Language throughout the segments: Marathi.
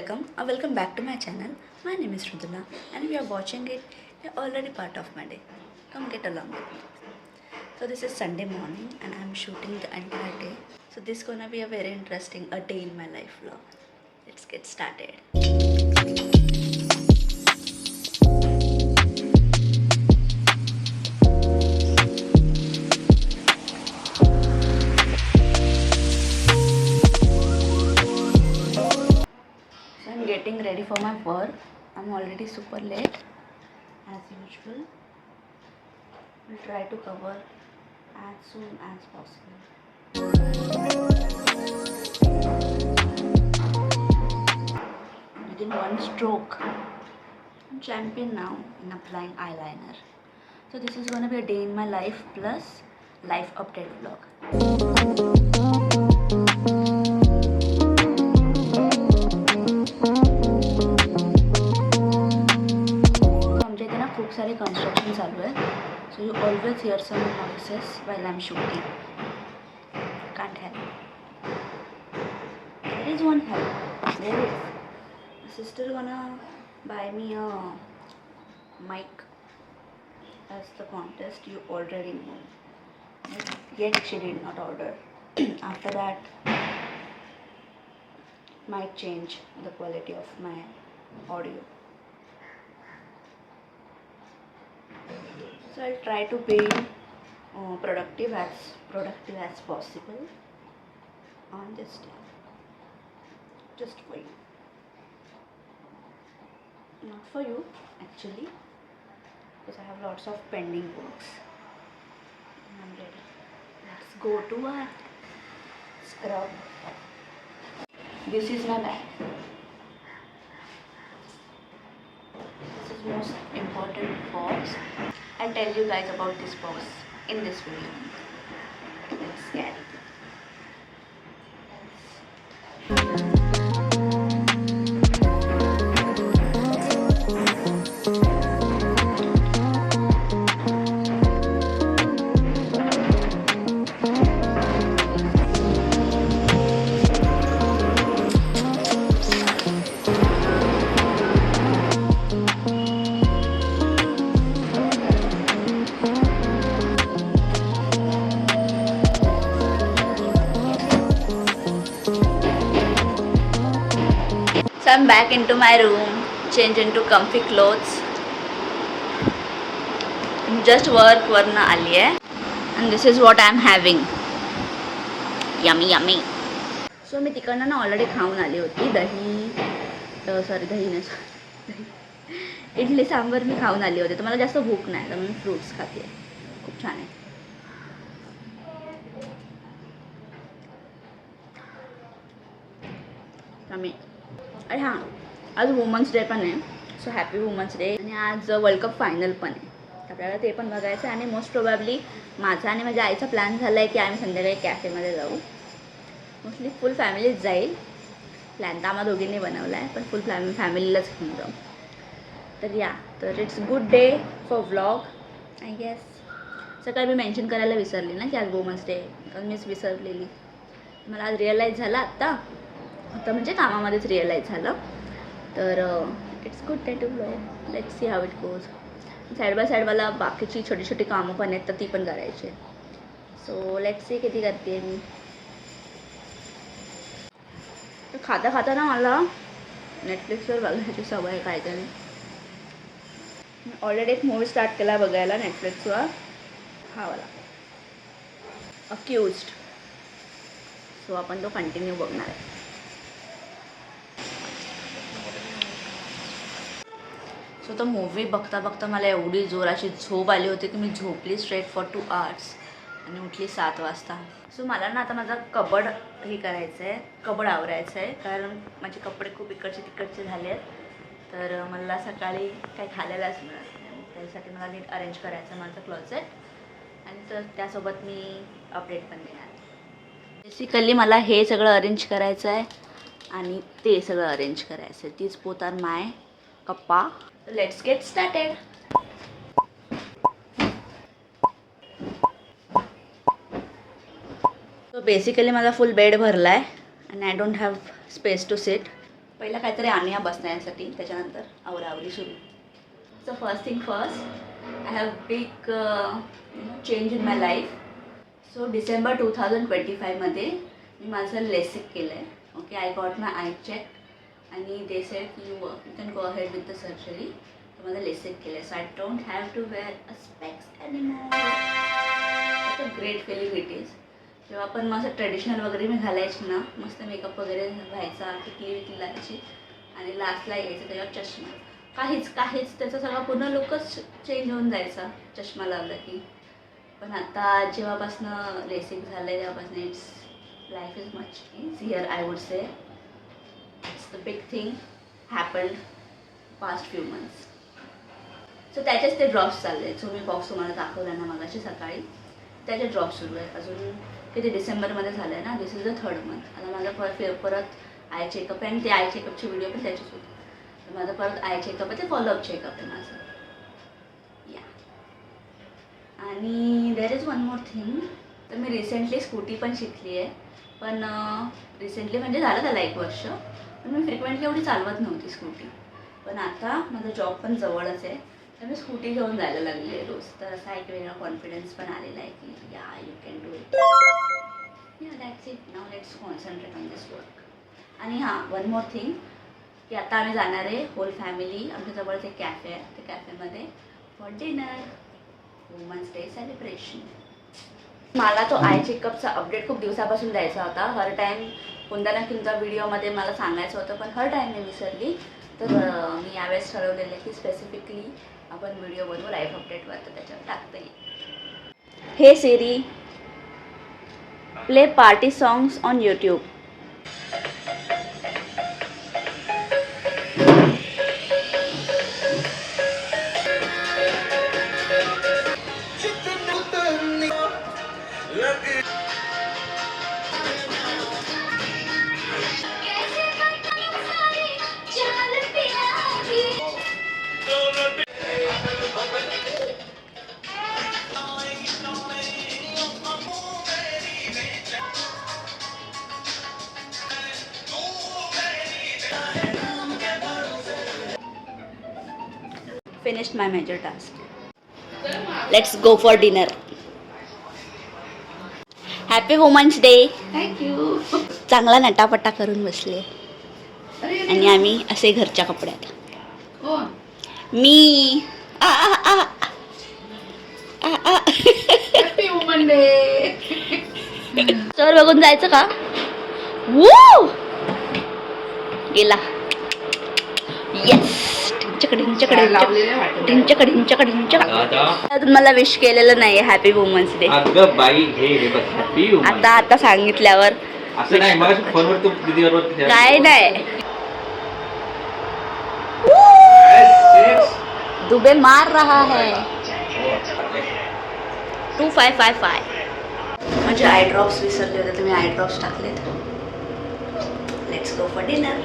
welcome back to my channel. My name is Rudula and we are watching it. You're already part of my day. Come get along with me. So this is Sunday morning and I'm shooting the entire day. So this is gonna be a very interesting a day in my life vlog. Let's get started. I'm getting ready for my work. I'm already super late as usual. We'll try to cover as soon as possible. Within one stroke. I'm champion now in applying eyeliner. So this is gonna be a day in my life plus life update vlog. खूप सारे कन्स्ट्रक्शन चालू आहे so you always hear some noises while I'm shooting. Can't help. There is one help. There is. My sister gonna buy me a mic as the contest. You already know. Yet she did not order. After that, might change the quality of my audio. So I'll try to be productive as possible on this day, just for you, not for you actually, because I have lots of pending works. I'm ready. Let's go to a scrub. This is my bag. This is most important box. I'll tell you guys about this box in this video. Let's get it. So I'm back into my room, change into comfy clothes. Just work वरनं आली आहे. And this is what I'm having. Yummy yummy. So मी तिकडनं ना ऑलरेडी खाऊन आली होती दही नाही इडली सांबर मी खाऊन आली होती तर मला जास्त भूक नाही तर मी फ्रूट्स खाते. खूप छान आहे. आम्ही अरे हां आज वुमन्स डे पण आहे. So happy women's day. आणि आज वर्ल्ड कप फायनल पण आहे आपल्याला ते पण बघायचं आहे. आणि मोस्ट प्रोबॅबली माझा आणि माझ्या आईचा प्लॅन झाला आहे की आम्ही संध्याकाळी कॅफेमध्ये जाऊ. मोस्टली फुल फॅमिलीच जाईल. प्लॅन तर आम्हाला दोघींनी बनवला आहे पण फुल फॅमिलीलाच घेऊन जाऊ. तर it's good day for vlog I guess. सकाळी मी मेन्शन करायला विसरली ना की आज वुमन्स डे कारण मीच विसरलेली. मला आज रिअलाईज झालं आत्ता म्हणजे कामामध्येच रिअलाईज झालं. तर it's good day to vlog. Let's see how it goes. Side by side मला बाकीची छोटी छोटी कामं पण आहेत तर ती पण करायची आहे. सो लेट्स सी किती करते मी. तर खाता खाता ना मला नेटफ्लिक्सवर बघायची सवय आहे काहीतरी. मी ऑलरेडी एक मूवी स्टार्ट केला बघायला नेटफ्लिक्सवर. हा वाला अक्यूज्ड. सो आपण तो कंटिन्यू बघणार आहे. सो तो मूवी बघता बघता मला एवढी जोराची झोप आली होती की मी झोपली स्ट्रेट फॉर 2 hours आणि उठली 7 वाजता. सो मला ना आता माझा कबड हे करायचं आहे. कबड आवरायचं आहे कारण माझे कपडे खूप इकडचे तिकडचे झाले आहेत. तर मला सकाळी काही घालायलाच मिळत नाही. त्यासाठी मला नीट अरेंज करायचं आहे माझं क्लोजेट. आणि तर त्यासोबत मी अपडेट पण देणार. बेसिकली मला हे सगळं अरेंज करायचं आहे आणि ते सगळं अरेंज करायचं आहे. तीच बोथ आर माय कप्पा. Let's get started. So basically माझा फुल बेड भरला आहे आणि I don't have space to sit. पहिला काहीतरी आणूया बसण्यासाठी, त्याच्यानंतर आवरावरी सुरू. So first thing first, I have big change in my life. So December 2025मध्ये मी माझं लेसिक केलं आहे. Okay, I got my eye check आणि they said you can go ahead with the surgery. तर माझं लेसिक केलं आहे. So I don't have to wear a specs anymore. A great feeling it is. जेव्हा आपण मग असं ट्रेडिशनल वगैरे मी घालायची ना, मस्त मेकअप वगैरे व्हायचा, टिकली विकली लावायची आणि लास्टला यायचं त्याच्यावर चष्मा. काहीच त्याचा सगळा पूर्ण लुकच चेंज होऊन जायचा चष्मा लावला की. पण आता जेव्हापासनं लेसिक झालं आहे तेव्हापासून it's life is much easier, I would say. It's the big thing happened past few months. So त्याचेच ते ड्रॉप्स चालले आहेत. सो मी बॉक्स तुम्हाला दाखवला ना मगाशी सकाळी, त्याचे ड्रॉप सुरू आहेत. अजून किती डिसेंबरमध्ये झालं आहे ना, दिस इज द 3rd month. आता माझा परत आय चेकअप आहे आणि ते आय चेकअपची व्हिडिओ पण त्याचीच होती. तर माझं परत आय चेकअप आहे, ते फॉलोअप चेकअप आहे माझं. या आणि there is one more thing. तर मी रिसेंटली स्कूटी पण शिकली आहे. पण रिसेंटली म्हणजे झालं त्याला 1 वर्ष. पण मी फ्रिक्वेंटली एवढी चालवत नव्हती स्कूटी. पण आता माझा जॉब पण जवळच आहे, तर मी स्कूटी घेऊन जायला लागली आहे रोज. तर असा एक वेगळा कॉन्फिडन्स पण आलेला आहे की या यू कॅन डू इट. या that's it. Now let's concentrate on this work. आणि हां, वन मोर थिंग की आता आम्ही जाणार आहे होल फॅमिली. आमच्या जवळच एक कॅफे आहे, त्या कॅफेमध्ये for dinner, women's day celebration. मला तो आय चेकअपचा अपडेट खूप दिवसापासून द्यायचा होता. हर टाईम कोणत्या ना कोणत्या व्हिडिओमध्ये मला सांगायचं होतं, पण हर टाईम मी विसरली. तर मी यावेळेस ठरवलेलं आहे की स्पेसिफिकली आपण व्हिडिओ बनवू लाईव्ह अपडेटवर, तर त्याच्यावर टाकता येईल. Hey Siri, play party songs on YouTube. Finished my major task. Let's go for dinner. Happy Women's Day. Thank you. चांगला नटापटा करून बसले आणि आम्ही असे घरच्या कपड्यात. कोण? मी हॅपी वुमन डे. सर बघून जायचं का? वू गेला. येस. तुम्हाला विश केलेलं नाही हॅपी वुमन्स डे. आता सांगितल्यावर काय नाही. दुबे मार रहा है. 2555. म्हणजे आय ड्रॉप्स विसरले होते, तुम्ही आय ड्रॉप्स टाकलेत. Let's go for dinner.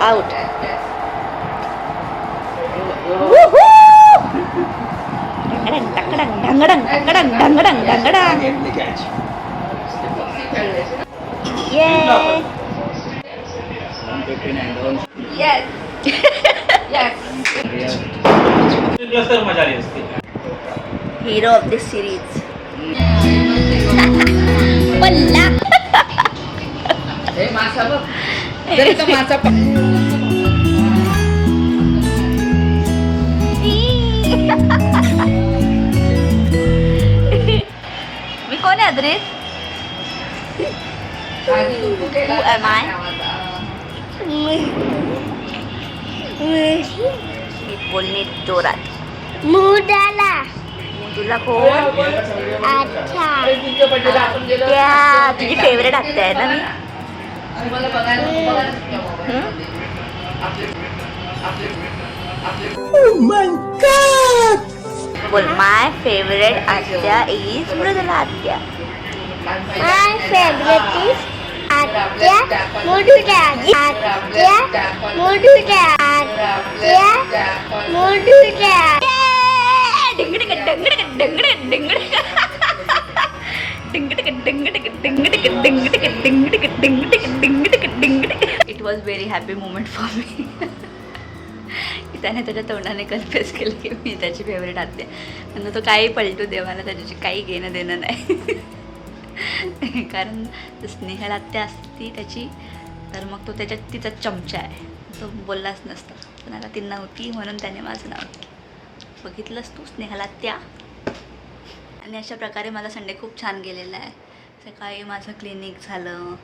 Out. Yay! Yes. Yes. Hero of this series. Palla. हे मासा बघ. जर का मासा मी कोण आहे अद्रिस? Who am I? बोलणे जोरात. मुदाला तुला कोण? अच्छा आत्या. तुझी फेवरेट आत्या आहे ना मी. मला बघायला बोल माय फेवरेट आत्या इज मृदुला आत्या. माय फेवरेट इज आत्या मुदुला आत्या मुदुला आत्या मुदुला. डिंगडिक डिंगडिक डिंगडिक डिंगडिक डिंगडिक डिंगडिक डिंगडिक डिंगडिक डिंगडिक डिंगडिक डिंगडिक डिंगडिक. It was very happy moment for me की त्याने त्याच्या तोंडाने कन्फ्युज केलं की मी त्याची फेवरेट आत्या. म्हणून तो काही पलटू दे, मला त्याच्याशी काही घेणं देणं नाही. कारण स्नेहल आत्या असती त्याची तर मग तो त्याच्यात तिचा चमचा आहे, तो बोललाच नसता. पण आता ती नव्हती म्हणून त्याने माझं नाव घेतलं. बघितलंस तू स्नेहल आत्या. आणि अशा प्रकारे मला संडे खूप छान गेलेला आहे. सकाळी माझं क्लिनिक झालं,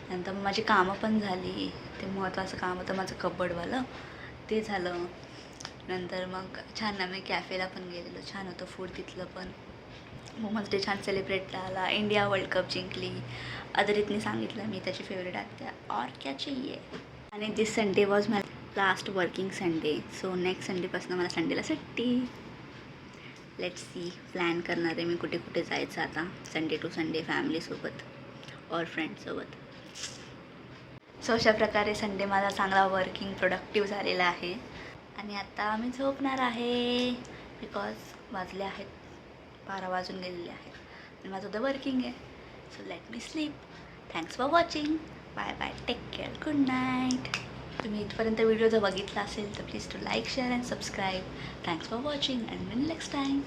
नंतर मग माझी कामं पण झाली. ते महत्त्वाचं काम होतं माझं कबडवालं, ते झालं. नंतर मग छान आम्ही कॅफेला पण गेलेलो, छान होतं फूड तिथलं पण. वुमन्स डे छान सेलिब्रेट झाला, इंडिया वर्ल्ड कप जिंकली. अदरितने सांगितलं मी त्याची फेवरेट आत्या और क्या चाहिए. आणि this Sunday was my last working Sunday. So next संडेपासून मला संडेला सुट्टी. लेट्स सी, प्लॅन करणार आहे मी कुठे कुठे जायचं आता संडे टू संडे फॅमिलीसोबत और फ्रेंड्ससोबत. सो अशा प्रकारे संडे माझा चांगला वर्किंग प्रोडक्टिव्ह झालेला आहे. आणि आता मी झोपणार आहे बिकॉज वाजले आहेत 12 वाजून गेलेले आहेत आणि माझं उद्या वर्किंग आहे. So let me sleep. Thanks for watching. Bye bye, take care, good night. तुम्ही इथपर्यंत व्हिडिओ जर बघितला असेल तर please to like, share and subscribe. Thanks for watching and next time.